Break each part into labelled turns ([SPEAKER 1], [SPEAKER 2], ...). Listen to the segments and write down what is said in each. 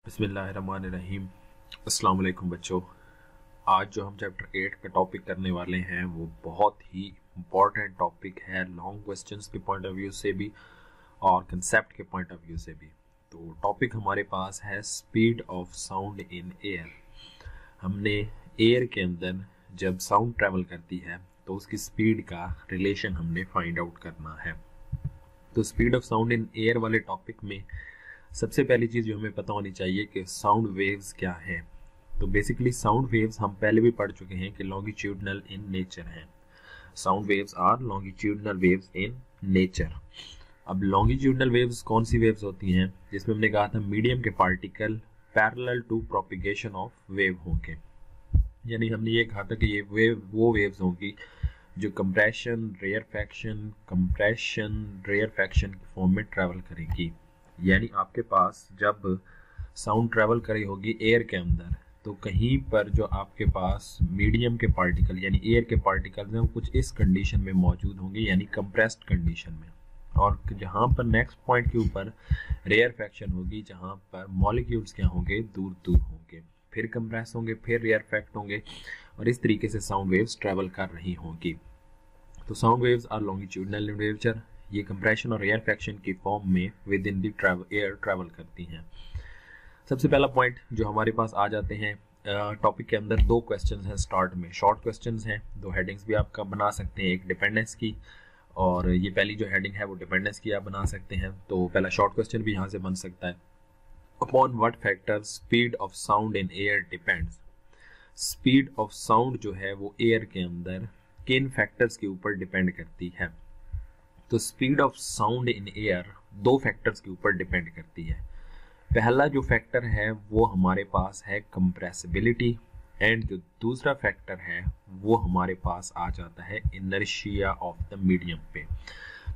[SPEAKER 1] बिस्मिल्लाहिर्रहमानिर्रहीम। अस्सलाम वालेकुम बच्चों। आज जो हम चैप्टर 8 का टॉपिक करने वाले हैं वो बहुत ही इम्पॉर्टेंट टॉपिक है, लॉन्ग क्वेश्चंस के पॉइंट ऑफ व्यू से भी और कंसेप्ट के पॉइंट ऑफ व्यू से भी। तो टॉपिक हमारे पास है speed of sound in air. हमने एयर के अंदर जब साउंड ट्रैवल करती है तो उसकी स्पीड का रिलेशन हमने फाइंड आउट करना है। तो speed of sound in air वाले टॉपिक में सबसे पहली चीज़ जो हमें पता होनी चाहिए कि साउंड वेव्स क्या हैं। तो बेसिकली साउंड वेव्स हम पहले भी पढ़ चुके हैं कि लॉन्गिट्यूडनल इन नेचर हैं। Sound waves are longitudinal waves in nature. अब लॉन्गिट्यूडनल वेव्स कौन सी वेव्स होती हैं? जिसमें हमने कहा था मीडियम के particle parallel to propagation of wave होंगे, यानी हमने ये कहा था कि ये वो वेव्स होंगी जो कंप्रेशन रेयर फैक्शन के फॉर्म में ट्रैवल करेगी। यानी आपके पास जब साउंड ट्रैवल करी होगी एयर के अंदर तो कहीं पर जो आपके पास मीडियम के पार्टिकल यानी एयर के पार्टिकल्स हैं वो कुछ इस कंडीशन में मौजूद होंगे, यानी कंप्रेस्ड कंडीशन में। और जहाँ पर नेक्स्ट पॉइंट के ऊपर रेयर फैक्शन होगी, जहाँ पर मॉलिक्यूल्स क्या होंगे, दूर दूर होंगे, फिर कंप्रेस होंगे, फिर रेयर फैक्ट होंगे, और इस तरीके से साउंड वेव्स ट्रैवल कर रही होंगी। तो sound waves are longitudinal in nature. ये कंप्रेशन और रेयर फैक्शन की फॉर्म में within the air travel करती हैं। सबसे पहला पॉइंट जो हमारे पास आ जाते हैं टॉपिक के अंदर, दो क्वेश्चंस हैं स्टार्ट में, शॉर्ट क्वेश्चंस हैं, दो हेडिंग्स भी आप बना सकते हैं, एक डिपेंडेंस की और ये पहली जो हेडिंग है वो डिपेंडेंस की आप बना सकते हैं। तो पहला शॉर्ट क्वेश्चन भी यहाँ से बन सकता है, upon what factor speed of sound in air depends. Speed of sound जो है वो एयर के अंदर किन फैक्टर्स के ऊपर डिपेंड करती है? तो speed of sound in air दो फैक्टर्स के ऊपर डिपेंड करती है। पहला जो फैक्टर है वो हमारे पास है कंप्रेसिबिलिटी, एंड जो दूसरा फैक्टर है वो हमारे पास आ जाता है इनर्शिया ऑफ द मीडियम पे।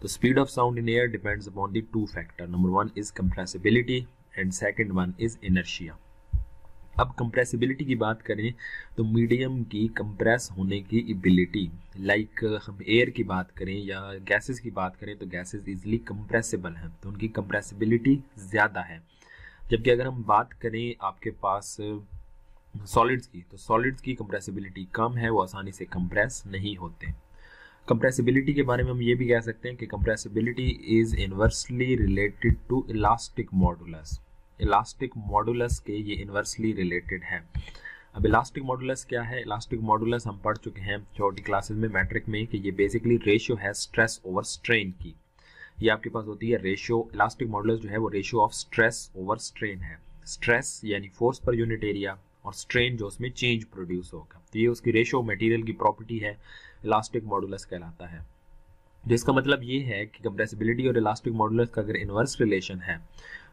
[SPEAKER 1] तो speed of sound in air depends upon the two factor, number one is compressibility and second one is inertia. अब कंप्रेसिबिलिटी की बात करें तो मीडियम की कंप्रेस होने की एबिलिटी, लाइक हम एयर की बात करें या गैसेस की बात करें तो गैसेस इजीली कंप्रेसिबल हैं, तो उनकी कंप्रेसिबिलिटी ज़्यादा है। जबकि अगर हम बात करें आपके पास सॉलिड्स की, तो सॉलिड्स की कंप्रेसिबिलिटी कम है, वो आसानी से कंप्रेस नहीं होते। कंप्रेसिबिलिटी के बारे में हम ये भी कह सकते हैं कि compressibility is inversely related to elastic modulus. Elastic modulus के ये इनवर्सली रिलेटेड है। अब इलास्टिक मॉडुलस क्या है? इलास्टिक मॉडुलस हम पढ़ चुके हैं छोटी क्लासेस में मैट्रिक में कि ये बेसिकली रेशियो है स्ट्रेस ओवर स्ट्रेन की। ये आपके पास होती है रेशियो, इलास्टिक मॉडुलस जो है वो ratio of stress over strain है। स्ट्रेस यानी फोर्स पर यूनिट एरिया और स्ट्रेन जो उसमें चेंज प्रोड्यूस होगा, तो ये उसकी रेशियो मटेरियल की प्रॉपर्टी है, इलास्टिक मॉडुलस कहलाता है। जिसका मतलब ये है कि कंप्रेसिबिलिटी और इलास्टिक मॉडुलस का अगर इनवर्स रिलेशन है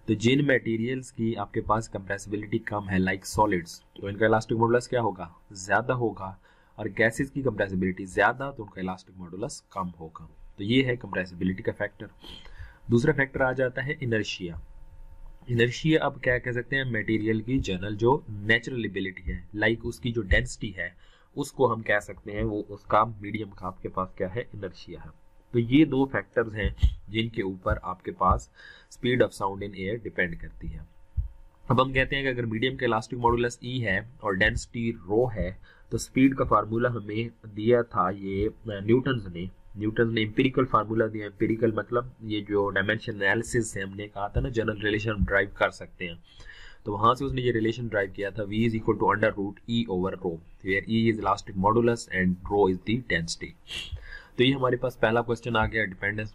[SPEAKER 1] तो जिन मटेरियल्स की आपके पास कंप्रेसिबिलिटी कम है लाइक सॉलिड्स, तो इनका इलास्टिक मॉडुलस क्या होगा? ज़्यादा होगा, और गैसेस की कंप्रेसिबिलिटी ज़्यादा तो उनका इलास्टिक मॉडुलस कम होगा। तो ये है कंप्रेसिबिलिटी का फैक्टर। दूसरा फैक्टर आ जाता है इनर्शिया। इनर्शिया अब क्या कह सकते हैं? मटेरियल की जनरल जो नेचुरल एबिलिटी है, लाइक उसकी जो डेंसिटी है उसको हम कह सकते हैं वो उसका मीडियम का आपके पास क्या है? इनर्शिया है। तो ये दो फैक्टर्स हैं जिनके ऊपर आपके पास speed of sound in air depend करती है। अब हम कहते हैं कि अगर मीडियम का इलास्टिक मॉडुलस ई है और डेंसिटी रो है तो स्पीड का फार्मूला हमें दिया था ये न्यूटन ने एम्पिरिकल फार्मूला दिया। एम्पिरिकल मतलब ये जो डायमेंशन एनालिसिस से हमने कहा था ना, जनरल रिलेशन हम ड्राइव कर सकते हैं, तो वहां से उसने ये रिलेशन ड्राइव किया था, V is equal to under root E over rho, where E is elastic modulus and rho is the density. तो ये हमारे पास पहला क्वेश्चन आ गया, डिपेंडेंस।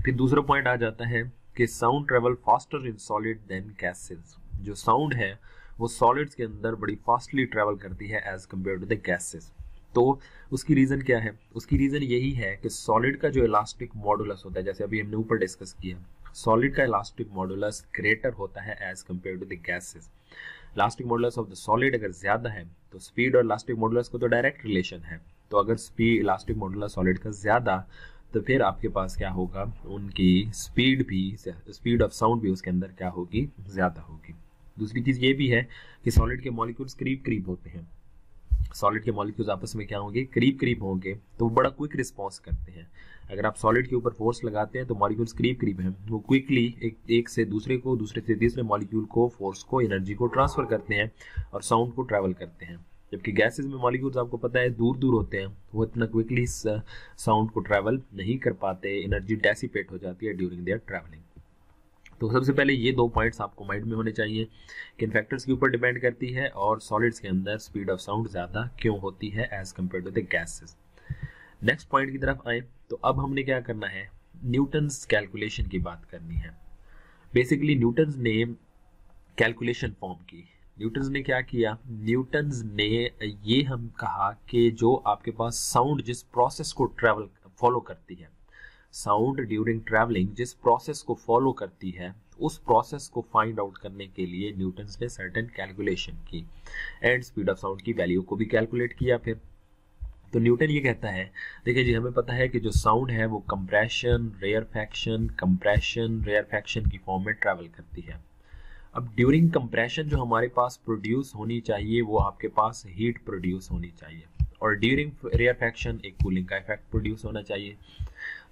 [SPEAKER 1] फिर दूसरा पॉइंट आ जाता है कि sound travel faster in solid then gases. जो साउंड है वो सॉलिड्स के अंदर बड़ी फास्टली ट्रेवल करती है as compare to the gases. तो उसकी रीजन क्या है? उसकी रीजन यही है कि सॉलिड का जो इलास्टिक मॉडुलस होता है, जैसे अभी हमने ऊपर डिस्कस किया, सॉलिड का इलास्टिक मॉडुलस ग्रेटर होता है as compare to the gases. Elastic modulus of the solid अगर ज्यादा है तो स्पीड और इलास्टिक मॉडुलस को तो डायरेक्ट रिलेशन है, तो अगर स्पीड इलास्टिक मॉडुलस सॉलिड का ज्यादा तो फिर आपके पास क्या होगा? उनकी स्पीड ऑफ साउंड भी उसके अंदर क्या होगी? ज्यादा होगी। दूसरी चीज ये भी है कि सॉलिड के मॉलिक्यूल्स करीब करीब होते हैं, सॉलिड के मॉलिक्यूल्स आपस में क्या होंगे, करीब करीब होंगे, तो वो बड़ा क्विक रिस्पॉन्स करते हैं। अगर आप सॉलिड के ऊपर फोर्स लगाते हैं तो मॉलिक्यूल्स करीब करीब हैं, वो क्विकली एक से दूसरे को, दूसरे से तीसरे मॉलिक्यूल को, फोर्स को, एनर्जी को ट्रांसफर करते हैं और साउंड को ट्रैवल करते हैं। जबकि गैसेज में मॉलिक्यूल्स आपको पता है दूर दूर होते हैं, वो इतना क्विकली साउंड को ट्रैवल नहीं कर पाते, एनर्जी डेसिपेट हो जाती है ड्यूरिंग देयर ट्रैवलिंग। तो सबसे पहले ये 2 पॉइंट्स आपको माइंड में होने चाहिए कि इन फैक्टर्स के ऊपर डिपेंड करती है और सॉलिड्स के अंदर स्पीड ऑफ साउंड ज़्यादा क्यों होती है as compare to the gases. Next point की तरफ आए तो अब हमने क्या करना है, न्यूटन्स कैलकुलेशन की बात करनी है। बेसिकली न्यूटन्स ने कैलकुलेशन फॉर्म की। न्यूटन्स ने क्या किया, न्यूटन्स ने ये हम कहा कि जो आपके पास साउंड जिस प्रोसेस को ट्रैवल फॉलो करती है, साउंड ड्यूरिंग ट्रैवलिंग जिस प्रोसेस को फॉलो करती है, उस प्रोसेस को फाइंड आउट करने के लिए न्यूटन्स ने सर्टेन कैलकुलेशन की एंड स्पीड ऑफ साउंड की वैल्यू को भी कैलकुलेट किया। फिर तो न्यूटन ये कहता है, देखिए जी हमें पता है कि जो साउंड है वो कंप्रेशन, रेयरफैक्शन की फॉर्म में ट्रैवल करती है। अब ड्यूरिंग कंप्रेशन जो हमारे पास प्रोड्यूस होनी चाहिए वो आपके पास हीट प्रोड्यूस होनी चाहिए, और ड्यूरिंग रेयरफैक्शन एक कूलिंग का इफेक्ट प्रोड्यूस होना चाहिए।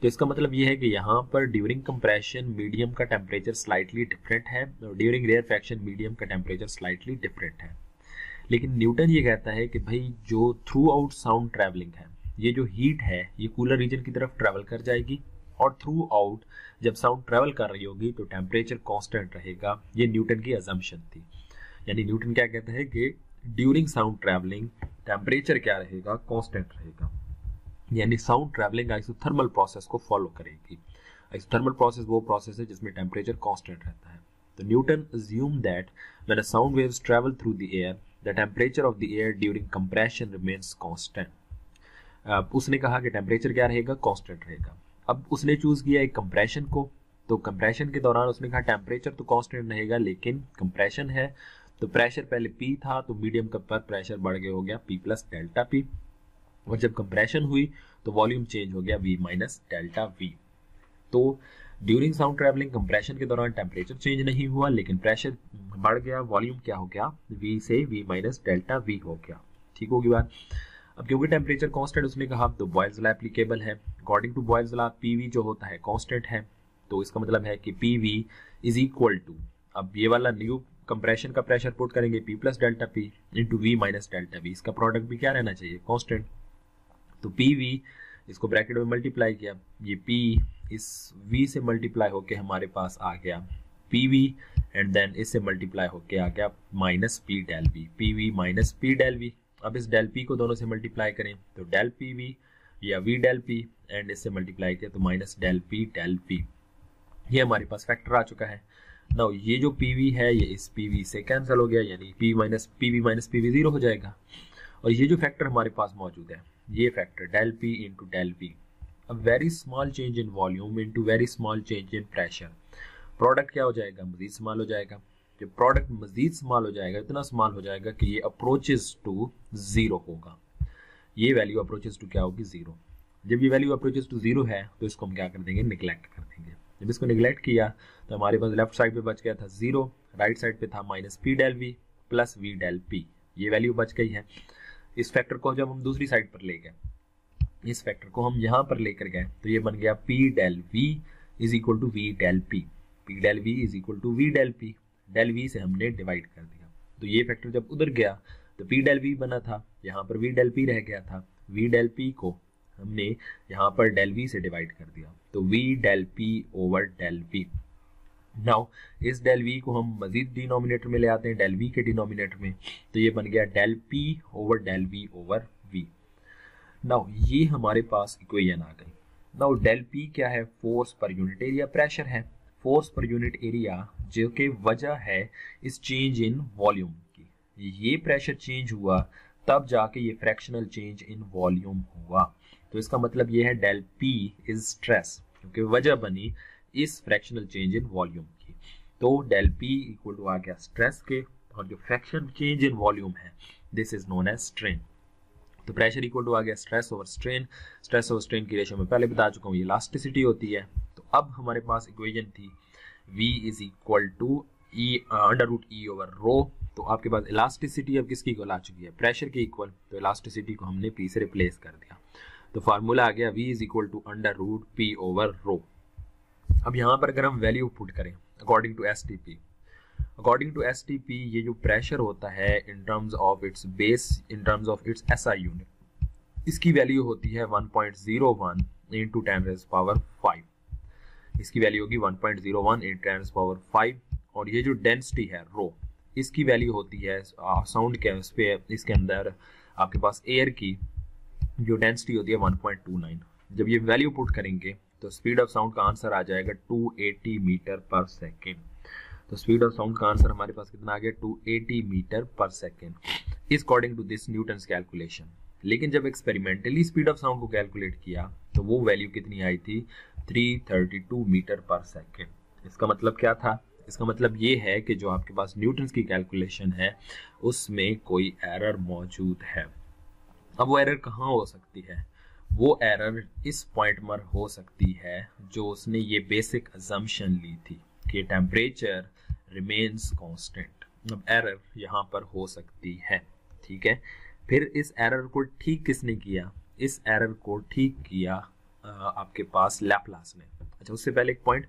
[SPEAKER 1] तो इसका मतलब ये है कि यहाँ पर ड्यूरिंग कंप्रेशन मीडियम का टेम्परेचर स्लाइटली डिफरेंट है और ड्यूरिंग रेयरफैक्शन मीडियम का टेम्परेचर स्लाइटली डिफरेंट है। लेकिन न्यूटन ये कहता है कि भाई जो थ्रू आउट साउंड ट्रैवलिंग है, ये जो हीट है ये कूलर रीजन की तरफ ट्रैवल कर जाएगी, और थ्रू आउट जब साउंड ट्रैवल कर रही होगी तो टेम्परेचर कांस्टेंट रहेगा। ये न्यूटन की अजम्पशन थी। यानी न्यूटन क्या कहता है कि ड्यूरिंग साउंड ट्रैवलिंग टेम्परेचर क्या रहेगा, कांस्टेंट रहेगा। यानी साउंड ट्रैवलिंग आइसोथर्मल प्रोसेस को फॉलो करेगी। आइसोथर्मल प्रोसेस वो प्रोसेस है जिसमें टेम्परेचर कांस्टेंट रहता है। तो Newton assumed that when a sound waves travel through the air, the temperature of the air during compression remains constant. उसने कहा कि टेम्परेचर क्या रहेगा, कांस्टेंट रहेगा। अब उसने चूज किया एक कंप्रेशन को, तो कंप्रेशन के दौरान उसने कहा टेम्परेचर तो कांस्टेंट रहेगा लेकिन कंप्रेशन है तो प्रेशर पहले P था तो मीडियम का पर प्रेशर बढ़ गया, हो गया P प्लस डेल्टा P, और जब कंप्रेशन हुई तो वॉल्यूम चेंज हो गया V माइनस डेल्टा V। तो ड्यूरिंग साउंड ट्रैवलिंग कंप्रेशन के दौरान टेम्परेचर चेंज नहीं हुआ लेकिन प्रेशर बढ़ गया, वॉल्यूम क्या हो गया, V से V माइनस डेल्टा V हो गया। ठीक होगी बात। अब क्योंकि टेम्परेचर कांस्टेंट उसने कहा तो बॉयल्स लॉ एप्लीकेबल है। According to Boyle's law PV जो होता है कांस्टेंट है, तो इसका मतलब है कि PV इज इक्वल टू, अब ये वाला न्यू कंप्रेशन का प्रेशर पुट करेंगे P plus delta P into V minus delta V, इसका प्रोडक्ट भी क्या रहना चाहिए, कांस्टेंट। तो PV इसको ब्रैकेट में मल्टीप्लाई किया, ये P इस V से मल्टीप्लाई होके हमारे पास आ गया PV एंड देन इससे मल्टीप्लाई होके आ गया minus P del V, PV minus P del V। अब इस डेल P को दोनों से मल्टीप्लाई करें तो डेल PV या V डेल P एंड इससे मल्टीप्लाई किया तो minus del P del V। ये हमारे पास फैक्टर आ चुका है। नाउ ये जो PV है ये इस PV से कैंसिल हो गया, यानी PV माइनस PV 0 हो जाएगा। और ये जो फैक्टर हमारे पास मौजूद है ये factor del P into del V, a very small change in volume into very small change in pressure, product क्या हो जाएगा, मजीद स्मॉल हो जाएगा। जब प्रोडक्ट मजीद स्मॉल हो जाएगा, इतना स्मॉल हो जाएगा कि ये अप्रोचेस टू 0 होगा। ये वैल्यू अप्रोचेस टू क्या होगी, 0। जब ये वैल्यू अप्रोचेस टू 0 है तो इसको हम क्या कर देंगे, निगलेक्ट कर देंगे। जब इसको निगलेक्ट किया तो हमारे पास लेफ्ट साइड पे बच गया था 0, राइट साइड पे था minus P del V plus V del P, ये वैल्यू बच गई है। इस फैक्टर को जब हम दूसरी साइड पर ले गए, इस फैक्टर को हम यहाँ पर लेकर गए तो ये बन गया P del V is equal to V del P, P del V is equal to V del P, del V से हमने डिवाइड कर दिया। तो ये फैक्टर जब उधर गया तो P डेल V बना था, यहाँ पर V डेल P रह गया था, V डेल P को हमने यहाँ पर डेल V से डिवाइड कर दिया तो V del P over del V। Now इस डेल V को हम मजीद डिनोमिनेटर में ले आते हैं, डेल V के डिनोमिनेटर में, तो ये बन गया del P over del V over V। Now ये हमारे पास इक्वेशन आ गई। नाउ डेल P क्या है, force per unit area pressure है, फोर्स पर यूनिट एरिया जो कि वजह है इस चेंज इन वॉल्यूम की। ये प्रेशर चेंज हुआ तब जाके ये फ्रैक्शनल चेंज इन वॉल्यूम हुआ। तो इसका मतलब ये है डेल P इज स्ट्रेस, क्योंकि वजह बनी इस फ्रैक्शनल चेंज इन वॉल्यूम की। तो डेल P इक्वल टू आ गया स्ट्रेस के, और जो फ्रैक्शन चेंज इन वॉल्यूम है this is known as strain. तो प्रेशर इक्वल टू आ गया stress over strain. Stress over strain की रेशियो में पहले बता चुका हूँ, ये इलास्टिसिटी होती है। तो अब हमारे पास इक्वेशन थी V is equal to under root E over rho. तो आपके पास इलास्टिसिटी अब किसकी इक्वल आ चुकी है, प्रेशर की इक्वल, तो इलास्टिसिटी को हमने पी से रिप्लेस कर दिया, तो फार्मूला आ गया V is equal to under root p over rho. अब यहाँ पर अगर हम वैल्यू पुट करें according to STP, according to STP ये जो प्रेशर होता है in terms of its base, in terms of its SI unit, इसकी वैल्यू होती है 1.01 इंटू 10⁵, इसकी वैल्यू होगी 1.01 इंटू 10⁵, और ये जो डेंसिटी है रो, इसकी वैल्यू होती है साउंड के उस पे, इसके अंदर आपके पास एयर की जो डेंसिटी होती है 1.29। जब ये वैल्यू पुट करेंगे तो स्पीड ऑफ साउंड का आंसर आ जाएगा 280 मीटर पर सेकेंड। तो स्पीड ऑफ साउंड का आंसर हमारे पास कितना आ गया, 280 metre per second is according to this Newton's calculation. लेकिन जब एक्सपेरिमेंटली स्पीड ऑफ साउंड को कैलकुलेट किया तो वो वैल्यू कितनी आई थी, 332 मीटर पर सेकेंड। इसका मतलब क्या था, इसका मतलब ये है कि जो आपके पास न्यूटन्स की कैलकुलेशन है उसमें कोई एरर मौजूद है। अब वो एरर कहाँ हो सकती है, वो एरर इस पॉइंट पर हो सकती है जो उसने ये बेसिक अजम्पशन ली थी कि टेम्परेचर रिमेन्स कांस्टेंट। अब एरर यहाँ पर हो सकती है, ठीक है। फिर इस एरर को ठीक किसने किया, इस एरर को ठीक किया आपके पास लैपलास ने। अच्छा, उससे पहले एक पॉइंट,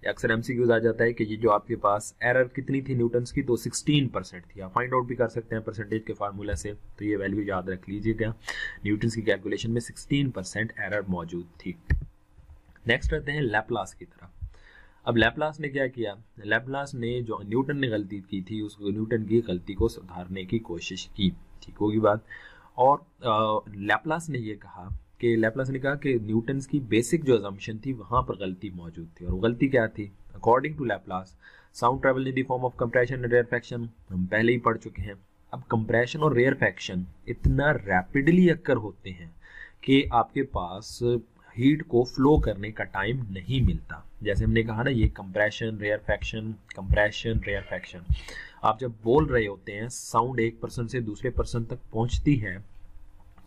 [SPEAKER 1] अक्सर एमसीक्यूज आ जाता है कि ये जो आपके पास एरर कितनी थी न्यूटन्स की, तो 16% थी। आप फाइंड आउट भी कर सकते हैं परसेंटेज के फार्मूला से, तो ये वैल्यू याद रख लीजिएगा, न्यूटन्स की कैलकुलेशन में 16% एरर मौजूद थी। नेक्स्ट आते हैं लैपलास की तरफ। अब लैपलास ने क्या किया, लैपलास ने जो न्यूटन ने गलती की थी उस न्यूटन की गलती को सुधारने की कोशिश की, ठीक होगी बात। और लैपलास ने ये कहा कि लैपलास ने कहा कि न्यूटन्स की बेसिक जो अजम्पशन थी वहां पर गलती मौजूद थी, और वो गलती क्या थी, according to Laplace sound travel in the form of compression and rarefaction, हम पहले ही पढ़ चुके हैं। अब कंप्रेशन और रेयरफैक्शन इतना रैपिडली अक्कर होते हैं कि आपके पास हीट को फ्लो करने का टाइम नहीं मिलता। जैसे हमने कहा ना, ये कंप्रेशन रेयरफैक्शन, आप जब बोल रहे होते हैं साउंड एक पर्सन से दूसरे पर्सन तक पहुंचती है,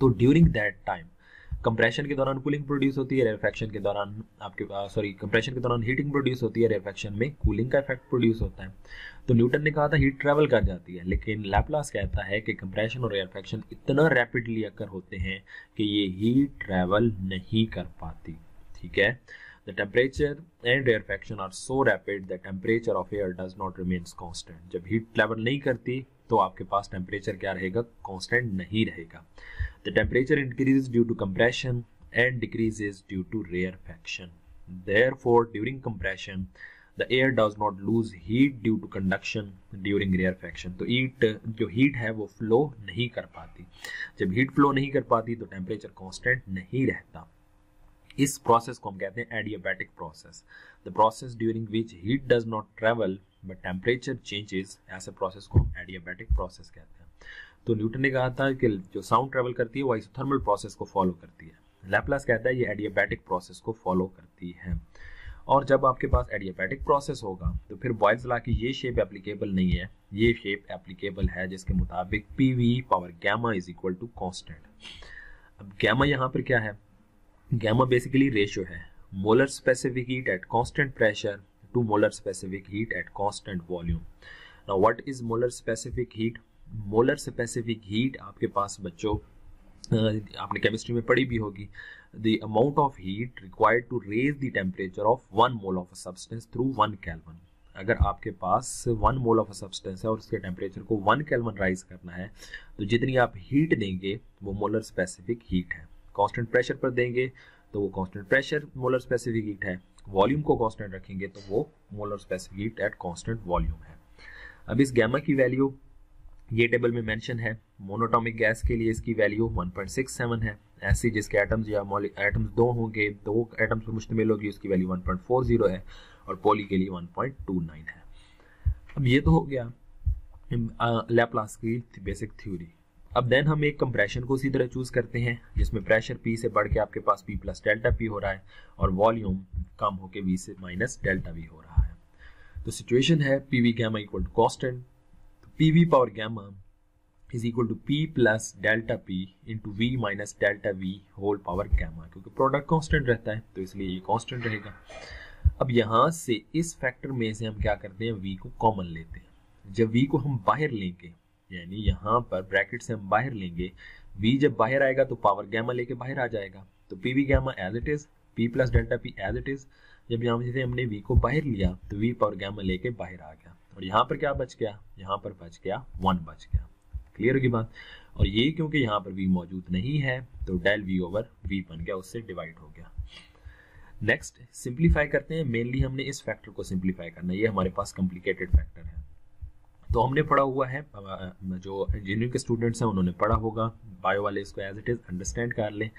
[SPEAKER 1] तो ड्यूरिंग दैट टाइम कंप्रेशन के दौरान कूलिंग प्रोड्यूस होती है, रेयरफैक्शन के दौरान कंप्रेशन के दौरान हीटिंग प्रोड्यूस होती है, रेयरफैक्शन में कूलिंग का इफेक्ट प्रोड्यूस होता है। तो न्यूटन ने कहा था हीट ट्रैवल कर जाती है, लेकिन लैपलास कहता है कि कंप्रेशन और रेयरफैक्शन इतना रैपिडली अकर होते हैं कि ये हीट ट्रैवल नहीं कर पाती, ठीक है। The temperature and rarefaction are so rapid that temperature of air does not remains constant. जब हीट ट्रैवल नहीं करती तो आपके पास टेम्परेचर क्या रहेगा, कांस्टेंट नहीं रहेगा। The temperature increases due to compression and decreases due to rarefaction. Therefore, during compression, the air does not lose heat due to conduction during rarefaction. तो जो हीट है वो फ्लो नहीं कर पाती। जब हीट फ्लो नहीं कर पाती तो टेम्परेचर कांस्टेंट नहीं रहता। इस प्रोसेस को हम कहते हैं adiabatic process, the process during which heat does not travel but temperature changes, ऐसे प्रोसेस को हम एडियाबैटिक प्रोसेस कहते हैं। तो न्यूटन ने कहा था कि जो साउंड ट्रेवल करती है वो आइसोथर्मल प्रोसेस को फॉलो करती है। लैपलास कहता है ये एडियाबैटिक प्रोसेस को फॉलो करती है। और जब आपके पास एडियाबैटिक प्रोसेस होगा तो फिर बॉयल्स लॉ की ये शेप एप्लीकेबल नहीं है, ये शेप एप्लीकेबल है जिसके मुताबिक PV power gamma is equal to constant. अब गैमा यहाँ पर क्या है, गैमा बेसिकली रेशियो है molar specific heat at constant pressure to molar specific heat at constant volume. Now what is molar specific heat, molar specific heat आपके पास बच्चों आपने केमिस्ट्री में पढ़ी भी होगी, the amount of heat required to raise the temperature of 1 mole of a substance through 1 kelvin. अगर आपके पास 1 मोल ऑफ अ सब्सटेंस है और उसके टेम्परेचर को 1 केल्विन राइज करना है तो जितनी आप हीट देंगे वो मोलर स्पेसिफिक हीट है। कांस्टेंट प्रेशर पर देंगे तो वो constant pressure molar specific heat है, वॉल्यूम को कांस्टेंट रखेंगे तो वो molar specific heat at constant volume है। अब इस गैमा की वैल्यू ये टेबल में मेंशन है। मोनोटॉमिक गैस के लिए इसकी वैल्यू 1.67 है, ऐसी जिसके एटम्स या एटम्स 2 होंगे, 2 एटम्स पर मुश्तमिल होगी, उसकी वैल्यू 1.40 है, और पॉली के लिए 1.29 है। अब ये तो हो गया लैपलास की बेसिक थ्योरी। अब देन हम एक कंप्रेशन को उसी तरह चूज करते हैं जिसमें प्रेशर P से बढ़ के आपके पास P प्लस डेल्टा P हो रहा है और वॉल्यूम कम होके V से माइनस डेल्टा V हो रहा है। तो सिचुएशन है PV gamma equal to constant, तो PV power gamma is equal to P plus delta P into V minus delta V whole power gamma, क्योंकि प्रोडक्ट कांस्टेंट रहता है तो इसलिए ये कांस्टेंट रहेगा। अब यहाँ से इस फैक्टर में से हम क्या करते हैं, v को कॉमन लेते हैं। जब v को हम बाहर लेंगे, यानी यहाँ पर ब्रैकेट से हम बाहर लेंगे, v जब बाहर आएगा तो पावर गैमा लेके बाहर आ जाएगा, तो P V gamma as it is, p plus delta p as it is. जब यहाँ से हमने v को बाहर लिया तो v पावर गैमा लेके बाहर आ गया, और यहाँ पर क्या बच गया, यहाँ पर बच गया 1 बच गया। क्लियर होगी बात। और ये क्योंकि यहाँ पर v मौजूद नहीं है तो डेल v ओवर v बन गया, उससे डिवाइड हो गया। नेक्स्ट सिंप्लीफाई करते हैं। मेनली हमने इस फैक्टर को सिंप्लीफाई करना है, ये हमारे पास कॉम्प्लिकेटेड फैक्टर है। तो हमने पढ़ा हुआ है, जो इंजीनियरिंग के स्टूडेंट्स हैं उन्होंने पढ़ा होगा, बायो वाले इसको एज इट इज अंडरस्टैंड कर लें।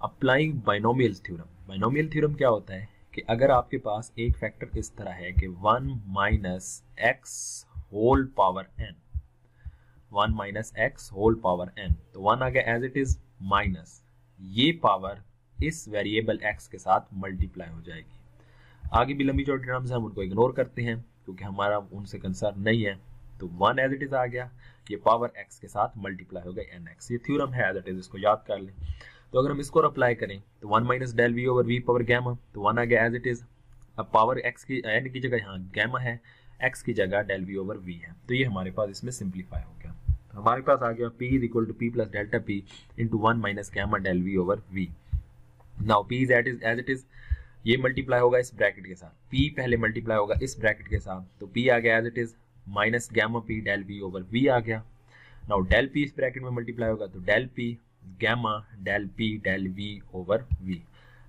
[SPEAKER 1] Applying binomial theorem. Binomial theorem क्या होता है कि अगर आपके पास एक फैक्टर इस तरह है कि 1 minus x whole power n, 1 minus x whole power n, तो 1 आ गया एज इट इज, माइनस ये पावर इस वेरिएबल x के साथ मल्टीप्लाई हो जाएगी। आगे भी लंबी चौड़ी टर्म्स हैं, हम उनको इग्नोर करते हैं क्योंकि हमारा उनसे कंसर्न नहीं है। तो 1 एज इट इज आ गया, ये पावर x के साथ मल्टीप्लाई हो गया nx। ये थ्योरम है एज इट इज, इसको याद कर लें। तो अगर हम इसको अप्लाई करें तो 1 minus del V over V power gamma, तो 1 आ गया एज इट इज। अब पावर x की n की जगह यहाँ गैमा है, x की जगह डेल वी ओवर वी है, तो ये हमारे पास इसमें सिंप्लीफाई हो गया। तो हमारे पास आ गया p is equal to p plus delta p into 1 minus gamma del V over V. Now p is as it is, ये मल्टीप्लाई होगा इस ब्रैकेट के साथ, p पहले मल्टीप्लाई होगा इस ब्रैकेट के साथ, तो p आ गया as it is minus gamma p del v over v आ गया। नाउ डेल p इस ब्रैकेट में मल्टीप्लाई होगा तो del p gamma del p del v over v।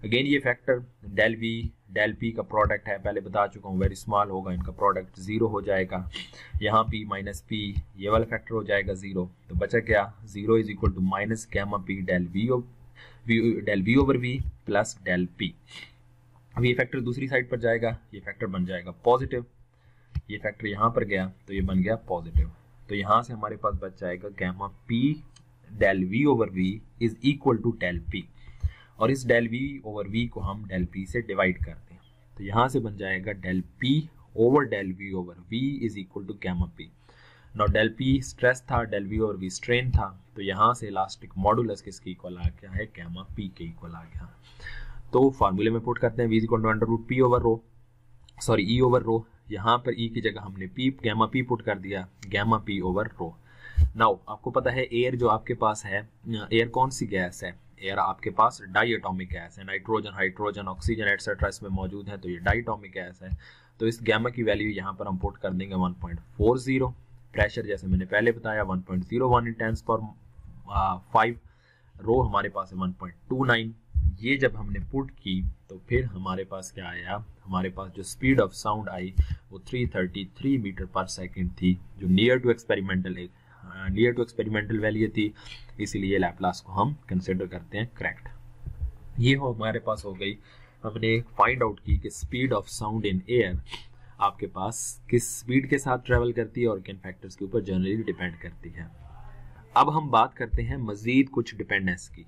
[SPEAKER 1] Again ये factor del v del p का प्रोडक्ट है, पहले बता चुका हूँ, वेरी स्मॉल होगा, इनका प्रोडक्ट 0 हो जाएगा। यहाँ p माइनस p ये वाला फैक्टर हो जाएगा 0, तो बचा क्या, 0 is equal to minus gamma p del v over v plus del p। अब ये फैक्टर दूसरी साइड पर जाएगा, ये फैक्टर बन जाएगा पॉजिटिव, ये फैक्टर यहाँ पर गया तो ये बन गया पॉजिटिव। तो यहाँ से हमारे पास बच जाएगा gamma p del v over v is equal to del p, और इस डेल v ओवर v को हम डेल p से डिवाइड करते हैं, तो यहाँ से बन जाएगा del p over del v over v is equal to gamma p। Now del p stress था, del v over v strain था, तो यहाँ से इलास्टिक मॉडुलस किसके इक्वल आ गया है, गैमा p के इक्वल आ गया। तो फार्मूले में पुट करते हैं, v is equal to under root p over rho, sorry e over rho, यहाँ पर e की जगह हमने p गैमा p पुट कर दिया, गैमा p ओवर रो। नाउ आपको पता है एयर जो आपके पास है, एयर कौन सी गैस है, एयर आपके पास डाई एटॉमिक गैस है, नाइट्रोजन हाइड्रोजन ऑक्सीजन एटसेट्रा इसमें मौजूद है, तो ये डाई एटॉमिक गैस है। तो इस गैमा की वैल्यू यहाँ पर हम पुट कर देंगे 1.40, प्रेशर जैसे मैंने पहले बताया 1.01 इन 10⁵, रो हमारे पास है 1.29। ये जब हमने पुट की तो फिर हमारे पास क्या आया, हमारे पास जो स्पीड ऑफ साउंड आई वो 333 मीटर पर सेकंड थी, जो नियर टू एक्सपेरिमेंटल वैल्यू थी, इसीलिए लैप्लास को हम कंसिडर करते हैं करेक्ट। ये हो हमारे पास हो गई, हमने फाइंड आउट की कि speed of sound in air आपके पास किस स्पीड के साथ ट्रेवल करती है और किन फैक्टर्स के ऊपर जनरली डिपेंड करती है। अब हम बात करते हैं मजीद कुछ डिपेंडेंस की,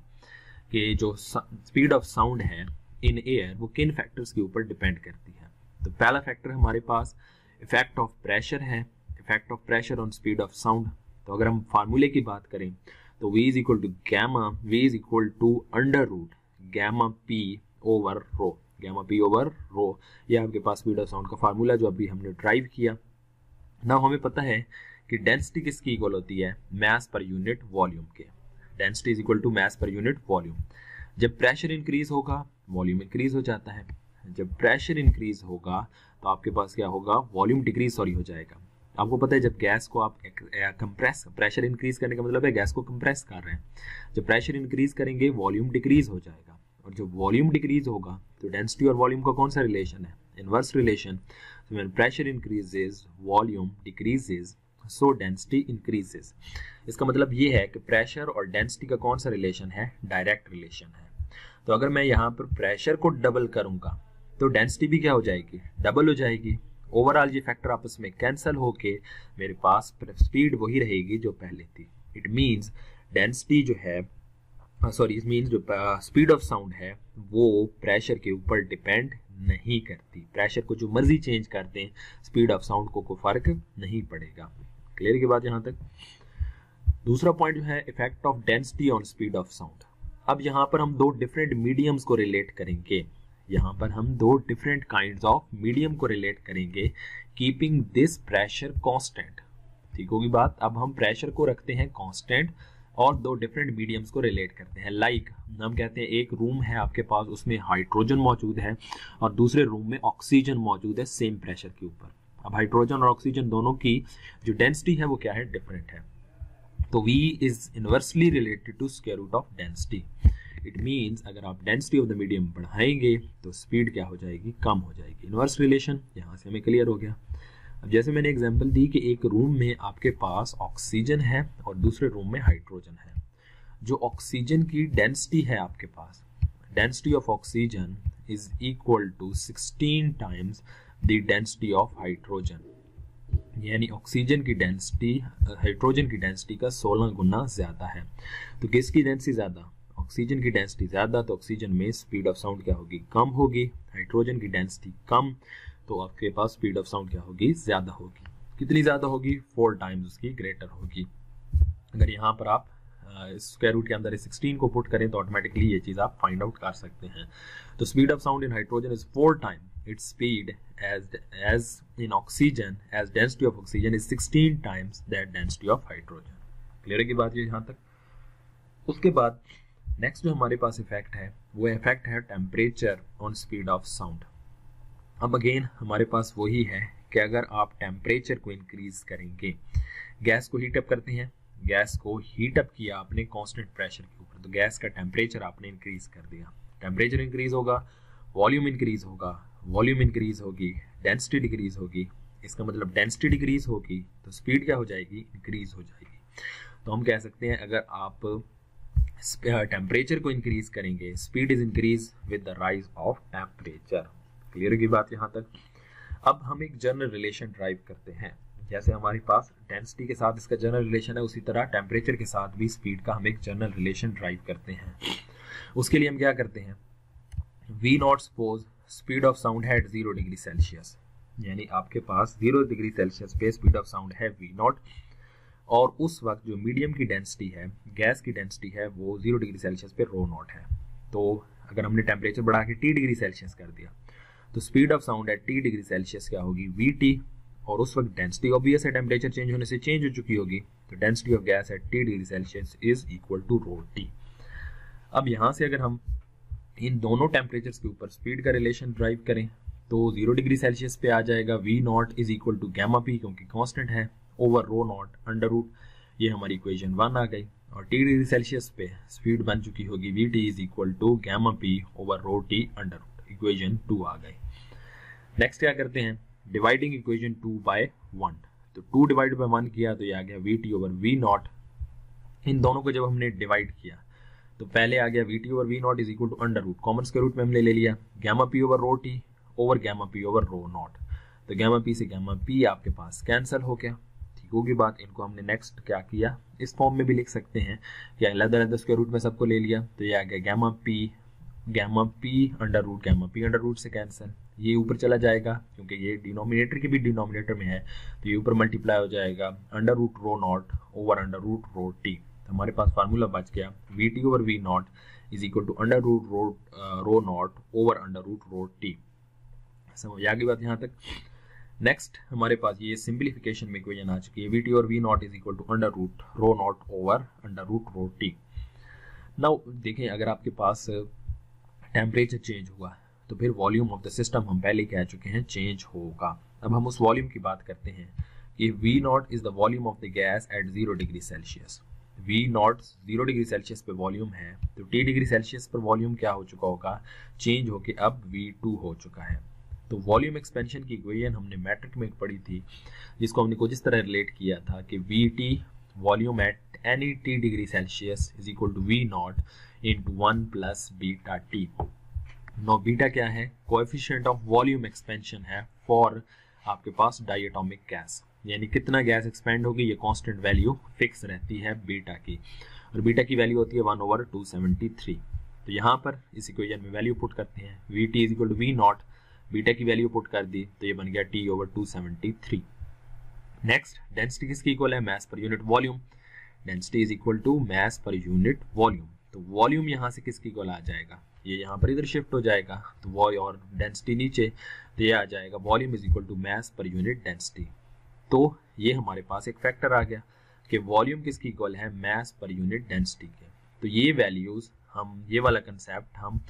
[SPEAKER 1] कि जो स्पीड ऑफ साउंड है इन एयर वो किन फैक्टर्स के ऊपर डिपेंड करती है। तो पहला फैक्टर हमारे पास इफेक्ट ऑफ प्रेशर है, effect of pressure on speed of sound. तो अगर हम फार्मूले की बात करें तो v is equal to gamma, v is equal to under root gamma p over rho, gamma p over rho, ये आपके पास स्पीड ऑफ साउंड का फार्मूला जो अभी हमने ड्राइव किया। ना हमें पता है कि डेंसिटी किसकी इक्वल होती है, मास पर यूनिट वॉल्यूम के, density is equal to mass per unit volume. जब प्रेशर इंक्रीज होगा वॉल्यूम इंक्रीज हो जाता है, जब प्रेशर इंक्रीज होगा तो आपके पास क्या होगा, वॉल्यूम डिक्रीज हो जाएगा। आपको पता है जब गैस को आप कंप्रेस, प्रेशर इंक्रीज करने का मतलब है गैस को कंप्रेस कर रहे हैं, जब प्रेशर इंक्रीज करेंगे वॉल्यूम डिक्रीज हो जाएगा, और जब वॉल्यूम डिक्रीज होगा तो डेंसिटी और वॉल्यूम का कौन सा रिलेशन है, inverse relation. So when pressure increases, volume decreases, so density increases। इसका मतलब ये है कि प्रेशर और डेंसिटी का कौन सा रिलेशन है, डायरेक्ट रिलेशन है। तो अगर मैं यहाँ पर प्रेशर को डबल करूंगा तो डेंसिटी भी क्या हो जाएगी, डबल हो जाएगी। ओवरऑल ये फैक्टर आपस में कैंसिल होके मेरे पास स्पीड वही रहेगी जो पहले थी। इट मीन्स डेंसिटी जो है, सॉरी इट मीन्स जो स्पीड ऑफ साउंड है वो प्रेशर के ऊपर डिपेंड नहीं करती। प्रेशर को जो मर्जी चेंज कर दें, स्पीड ऑफ साउंड को कोई फर्क नहीं पड़ेगा। क्लियर की बात यहाँ तक। दूसरा पॉइंट जो है effect of density on speed of sound. अब यहाँ पर हम दो डिफरेंट मीडियम्स को रिलेट करेंगे, यहाँ पर हम दो डिफरेंट काइंड्स ऑफ मीडियम को रिलेट करेंगे, कीपिंग दिस प्रेशर कांस्टेंट। ठीक होगी बात। अब हम प्रेशर को रखते हैं कांस्टेंट और दो डिफरेंट मीडियम्स को रिलेट करते हैं। लाइक हम कहते हैं एक रूम है आपके पास, उसमें हाइड्रोजन मौजूद है और दूसरे रूम में ऑक्सीजन मौजूद है सेम प्रेशर के ऊपर। अब हाइड्रोजन और ऑक्सीजन दोनों की जो डेंसिटी है वो क्या है, डिफरेंट है। तो V is inversely related to square root of density. It means अगर आप डेंसिटी ऑफ द मीडियम बढ़ाएंगे तो स्पीड क्या हो जाएगी, कम हो जाएगी। इनवर्स रिलेशन यहाँ से हमें क्लियर हो गया। अब जैसे मैंने एग्जांपल दी कि एक रूम में आपके पास ऑक्सीजन है और दूसरे रूम में हाइड्रोजन है। जो ऑक्सीजन की डेंसिटी है आपके पास, density of oxygen is equal to 16 times the density of hydrogen, यानी ऑक्सीजन की डेंसिटी हाइड्रोजन की डेंसिटी का 16 गुना ज्यादा है। तो किसकी डेंसिटी ज्यादा, ऑक्सीजन की डेंसिटी ज्यादा, तो ऑक्सीजन में स्पीड ऑफ साउंड क्या होगी, कम होगी। हाइड्रोजन की डेंसिटी कम, तो आपके पास स्पीड ऑफ साउंड क्या होगी, ज्यादा होगी। कितनी ज्यादा होगी, 4 टाइम्स उसकी ग्रेटर होगी। अगर यहाँ पर आप स्क्वायर रूट के अंदर 16 को पुट करें तो ऑटोमेटिकली ये चीज आप फाइंड आउट कर सकते हैं। तो speed of sound in hydrogen is 4 time its speed as in oxygen, as density of oxygen is 16 times that density of hydrogen। Clear है की बात ये यहाँ तक। उसके बाद नेक्स्ट जो हमारे पास इफेक्ट है वो इफेक्ट है temperature on speed of sound. अब अगेन हमारे पास वही है कि अगर आप टेम्परेचर को इंक्रीज करेंगे, गैस को हीट अप करते हैं, गैस को हीट अप किया आपने कांस्टेंट प्रेशर के ऊपर, तो गैस का टेम्परेचर आपने इंक्रीज कर दिया। टेम्परेचर इंक्रीज होगा, वॉल्यूम इंक्रीज होगा, वॉल्यूम इंक्रीज होगी, डेंसिटी डिक्रीज होगी। इसका मतलब डेंसिटी डिक्रीज होगी तो स्पीड क्या हो जाएगी, इंक्रीज हो जाएगी। तो हम कह सकते हैं अगर आप टेम्परेचर को इंक्रीज करेंगे, speed is increase with the rise of temperature. Clear की बात यहाँ तक। अब हम एक जनरल रिलेशन ड्राइव करते हैं। जैसे हमारे पास डेंसिटी के साथ इसका जनरल रिलेशन है, उसी तरह टेम्परेचर के साथ भी स्पीड का हम एक जनरल रिलेशन ड्राइव करते हैं। उसके लिए हम क्या करते हैं, V not suppose speed of sound है एट 0 डिग्री सेल्सियस, यानी आपके पास 0 डिग्री सेल्सियस पे स्पीड ऑफ साउंड है V नॉट, और उस वक्त जो मीडियम की डेंसिटी है, गैस की डेंसिटी है, वो 0 डिग्री सेल्सियस पे रो नॉट है। तो अगर हमने टेम्परेचर बढ़ा के T डिग्री सेल्सियस कर दिया तो speed of sound at T degree Celsius क्या होगी, VT, और उस वक्त डेंसिटी ऑब्वियस है टेम्परेचर चेंज होने से चेंज हो चुकी होगी, तो density of gas at T degree Celsius is equal to rho T। अब यहाँ से अगर हम इन दोनों टेम्परेचर्स के ऊपर स्पीड का रिलेशन ड्राइव करें तो 0 डिग्री सेल्सियस पे आ जाएगा V naught is equal to gamma P, क्योंकि कांस्टेंट है, over rho naught under root, ये हमारी इक्वेशन 1 आ गई। और T डिग्री सेल्सियस पे स्पीड बन चुकी होगी VT is equal to gamma P over rho T under root, equation 2 आ गई। नेक्स्ट क्या करते हैं, डिवाइडिंग इक्वेशन 2 बाय 1, तो 2 डिवाइड बाय 1 किया तो ये आ गया VT ओवर V नॉट। इन दोनों को जब हमने डिवाइड किया तो पहले आ गया VT over V naught is equal to under root, common square root में हमने ले लिया gamma P over rho T over gamma P over rho naught. तो गैमा P से गैमा P आपके पास कैंसिल हो गया। ठीक होगी बात। इनको हमने नेक्स्ट क्या किया, इस फॉर्म में भी लिख सकते हैं कि अलग अलग स्क्वायर रूट में सबको ले लिया, तो ये आ गया gamma P under root, gamma P under root से कैंसिल, ये ऊपर चला जाएगा क्योंकि ये डिनोमिनेटर की भी डिनोमिनेटर में है, तो ये ऊपर मल्टीप्लाई हो जाएगा under root rho naught over under root rho T। तो हमारे पास फार्मूला बच गया VT over V naught is equal to under root rho naught over under root rho T। समझ आ गई बात यहाँ तक। नेक्स्ट हमारे पास ये सिंप्लीफिकेशन में इक्वेशन आ चुकी है, VT और V naught is equal to under root rho naught over under root rho T। Now देखें, अगर आपके पास टेम्परेचर चेंज हुआ तो फिर वॉल्यूम ऑफ द सिस्टम हम पहले कह चुके हैं चेंज होगा। अब हम उस वॉल्यूम की बात करते हैं कि V naught is the volume of the gas at 0 degree Celsius. V not 0 degree Celsius पे वॉल्यूम है, तो T डिग्री सेल्सियस पर वॉल्यूम क्या हो चुका होगा, चेंज होके अब V2 हो चुका है। तो वॉल्यूम एक्सपेंशन की इक्वेशन हमने मैट्रिक में पढ़ी थी, जिसको हमने कुछ इस तरह रिलेट किया था कि VT volume at any T degree Celsius is equal to V naught into 1 plus beta T। No beta क्या है, कोएफिशिएंट ऑफ वॉल्यूम एक्सपेंशन है फॉर आपके पास डायटोमिक गैस, यानी कितना गैस एक्सपेंड होगी, ये कांस्टेंट वैल्यू फिक्स रहती है बीटा की, और बीटा की वैल्यू होती है 1/273। तो यहाँ पर इस इक्वेशन में वैल्यू पुट करते हैं, VT is equal to V naught, beta की वैल्यू पुट कर दी तो ये बन गया T/273। नेक्स्ट डेंसिटी किसकी इक्वल है, mass per unit volume, density is equal to mass per unit volume. तो वॉल्यूम यहाँ से किसकी इक्वल आ जाएगा, ये यहाँ पर इधर शिफ्ट हो जाएगा, तो वो और डेंसिटी नीचे, तो ये आ जाएगा volume is equal to mass per unit density. तो ये हमारे पास एक फैक्टर आ गया कि वॉल्यूम किसकी इक्वल है, मास पर यूनिट डेंसिटी के। तो ये वैल्यूज हम, ये वाला कंसेप्ट हम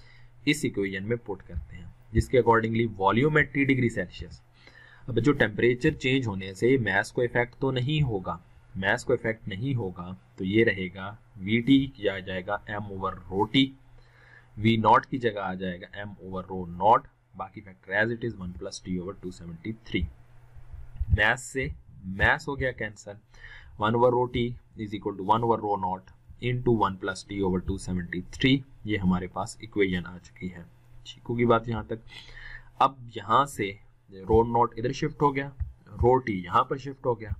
[SPEAKER 1] इस इक्वेशन में पुट करते हैं, जिसके accordingly volume at T degree Celsius. अब जो टेम्परेचर चेंज होने से मास को इफेक्ट तो नहीं होगा, मास को इफेक्ट नहीं होगा, तो ये रहेगा Vt किया आ जाएगा m over rho T, V naught की जगह आ जाएगा m ओवर रो नॉट, बाकी factor as it is 1 plus T over 273। Mass से मास हो गया cancel, 1 over rho T is equal to 1 over rho naught into 1 plus T over 273। ये हमारे पास इक्वेशन आ चुकी है। ठीक होगी बात यहाँ तक। अब यहाँ से रो नॉट इधर शिफ्ट हो गया, रो टी यहाँ पर शिफ्ट हो गया,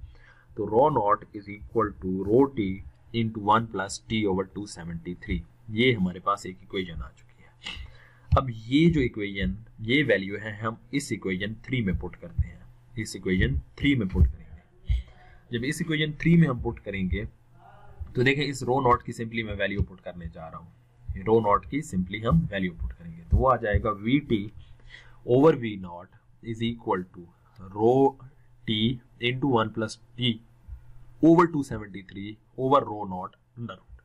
[SPEAKER 1] तो rho naught is equal to rho T into 1 plus T over 273। ये हमारे पास एक इक्वेशन आ चुकी है। अब ये जो इक्वेशन, ये वैल्यू है, हम इस इक्वेशन 3 में पुट करते हैं, इस इक्वेशन 3 में पुट करेंगे। जब इस इक्वेशन 3 में हम पुट करेंगे तो देखें इस रो नॉट की सिंपली मैं वैल्यू पुट करने जा रहा हूँ, रो नॉट की सिंपली हम वैल्यू पुट करेंगे, तो वो आ जाएगा Vt over V naught is equal to rho T into 1 plus T over 273 over rho naught under root.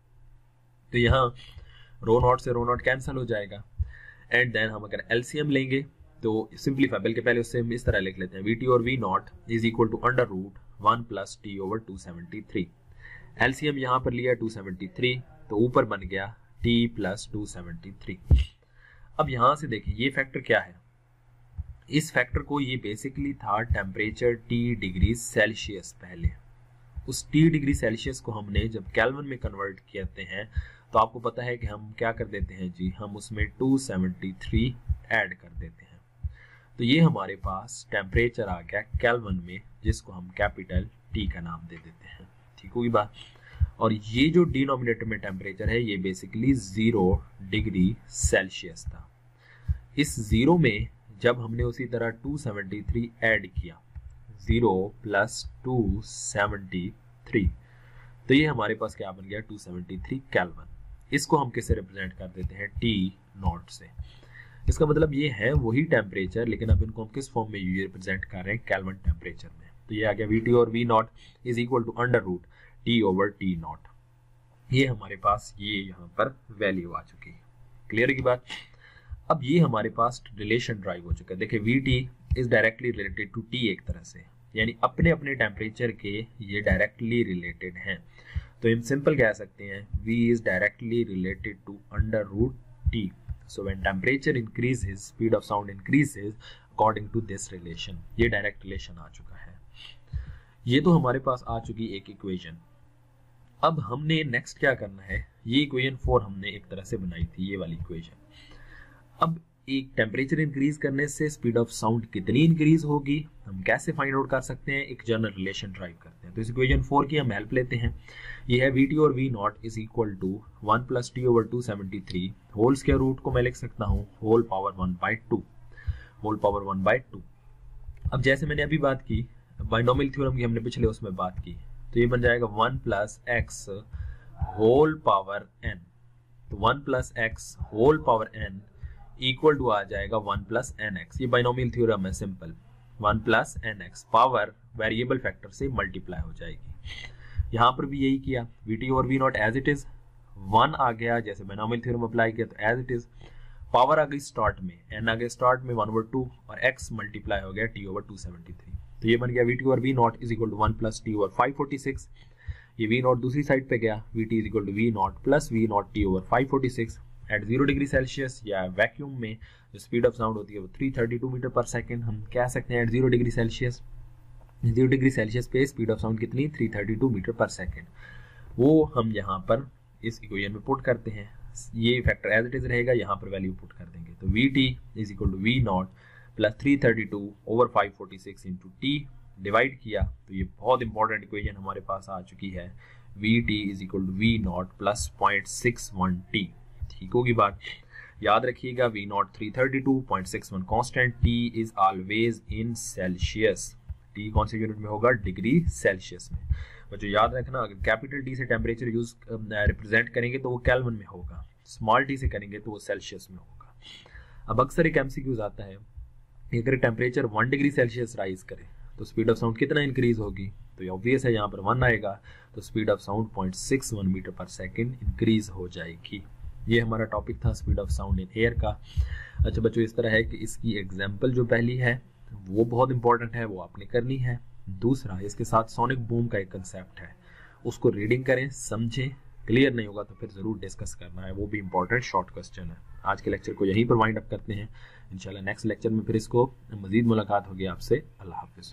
[SPEAKER 1] तो यहाँ रो नॉट से रो नॉट कैंसिल हो जाएगा, एंड देन हम अगर एलसीएम लेंगे तो सिंप्लीफाई, के पहले उससे हम इस तरह लिख लेते हैं, Vt और V naught is equal to under root 1 plus T over 273। LCM यहाँ पर लिया 273, तो ऊपर बन गया t प्लस 273। अब यहाँ से देखिए ये फैक्टर क्या है, इस फैक्टर को, ये बेसिकली था टेम्परेचर T डिग्री सेल्सियस। पहले उस T डिग्री सेल्सियस को हमने जब केल्विन में कन्वर्ट करते हैं तो आपको पता है कि हम क्या कर देते हैं जी, हम उसमें 273 ऐड कर देते हैं। तो ये हमारे पास टेम्परेचर आ गया केल्विन में, जिसको हम कैपिटल T का नाम दे देते हैं। ठीक होगी बात। और ये जो डिनोमिनेटर में टेम्परेचर है ये बेसिकली 0 डिग्री सेल्सियस था। इस 0 में जब हमने उसी तरह 273 ऐड किया, 0 प्लस 273, तो ये हमारे पास क्या बन गया 273 केल्विन। इसको हम किससे रिप्रेजेंट कर देते हैं, T नॉट से। इसका मतलब ये है वही टेम्परेचर, लेकिन अब इनको हम किस फॉर्म में रिप्रेजेंट कर रहे हैं, केल्विन टेम्परेचर में। तो ये आ गया Vt और V naught is equal to under root T over T naught. ये हमारे पास ये यहाँ पर वैल्यू आ चुकी है। क्लियर की बात। अब ये हमारे पास रिलेशन ड्राइव हो चुका है। देखिए Vt is directly related to T एक तरह से, यानी अपने अपने टेम्परेचर के ये डायरेक्टली रिलेटेड हैं। तो हम सिंपल कह सकते हैं V is directly related to under root T। So when temperature increases speed of sound increases according to this relation. ये डायरेक्ट रिलेशन आ चुका है। ये तो हमारे पास आ चुकी एक इक्वेशन। अब हमने नेक्स्ट क्या करना है, ये इक्वेशन 4 हमने एक तरह से बनाई थी, ये वाली इक्वेशन। अब एक टेम्परेचर इंक्रीज करने से स्पीड ऑफ साउंड कितनी इंक्रीज होगी, हम कैसे फाइंड आउट कर सकते हैं, एक जनरल रिलेशन ड्राइव करते हैं। तो इस इक्वेशन 4 की हम हेल्प लेते हैं। ये है Vt और V naught is equal to 1 plus T over 273, whole square root को मैं लिख सकता हूँ होल पावर 1/2, होल पावर 1/2। अब जैसे मैंने अभी बात की बाइनोमियल थ्योरम की, हमने पिछले उसमें बात की, तो ये बन जाएगा 1 plus x whole power n। तो 1 plus x whole power n equal to आ जाएगा 1 प्लस एन एक्स। ये बाइनोमियल थ्योरम है simple, 1 plus n x power variable factor से मल्टीप्लाई हो जाएगी। यहाँ पर भी यही किया, Vt और V naught as it is 1 आ गया, जैसे बाइनोमियल थ्योरम अप्लाई किया तो एज इट इज, पावर आ गई स्टार्ट में, n आ गया स्टार्ट में 1/2 और x मल्टीप्लाई हो गया t ओवर 273। तो ये बन गया Vt और V naught is equal to 1 plus T over 546। ये V नॉट दूसरी साइड पे गया, Vt is equal to V naught plus V naught T over 546 at 0 degree Celsius, या वैक्यूम में जो स्पीड ऑफ साउंड होती है वो 332 मीटर पर सेकेंड। हम कह सकते हैं at 0 degree Celsius, 0 degree Celsius पे स्पीड ऑफ साउंड कितनी, 332 मीटर पर सेकेंड। वो हम यहाँ पर इस इक्वेशन में पुट करते हैं, ये फैक्टर एज इट इज रहेगा, यहाँ पर वैल्यू पुट कर देंगे। तो Vt is equal to V naught plus 332 over 546 into T divide किया, तो ये बहुत इंपॉर्टेंट इक्वेशन हमारे पास आ चुकी है, Vt is equal to V naught plus 0.61 T. ठीक होगी बात, याद रखिएगा V naught 332.61 constant, T is always in Celsius. T कौन से यूनिट में होगा, डिग्री सेल्सियस में। बच्चों याद रखना, अगर कैपिटल T से टेम्परेचर यूज रिप्रेजेंट करेंगे तो वो केल्विन में होगा, स्मॉल टी से करेंगे तो वो सेल्सियस में होगा। अब अक्सर एक एमसीक्यूज आता है, अगर टेम्परेचर 1 डिग्री सेल्सियस राइज करे तो स्पीड ऑफ साउंड कितना इंक्रीज होगी, तो ये ऑब्वियस है, यहाँ पर 1 आएगा, तो speed of sound 0.61 metre per second increase हो जाएगी। ये हमारा टॉपिक था speed of sound in air का। अच्छा बच्चों, इस तरह है कि इसकी एग्जाम्पल जो पहली है वो बहुत इंपॉर्टेंट है, वो आपने करनी है। दूसरा, इसके साथ सोनिक बूम का एक कंसेप्ट है, उसको रीडिंग करें, समझें, क्लियर नहीं होगा तो फिर ज़रूर डिस्कस करना है, वो भी इंपॉर्टेंट शॉर्ट क्वेश्चन है। आज के लेक्चर को यहीं पर वाइंड अप करते हैं, इंशाल्लाह नेक्स्ट लेक्चर में फिर इसको मज़ीद मुलाकात होगी आपसे। अल्लाह हाफिज़।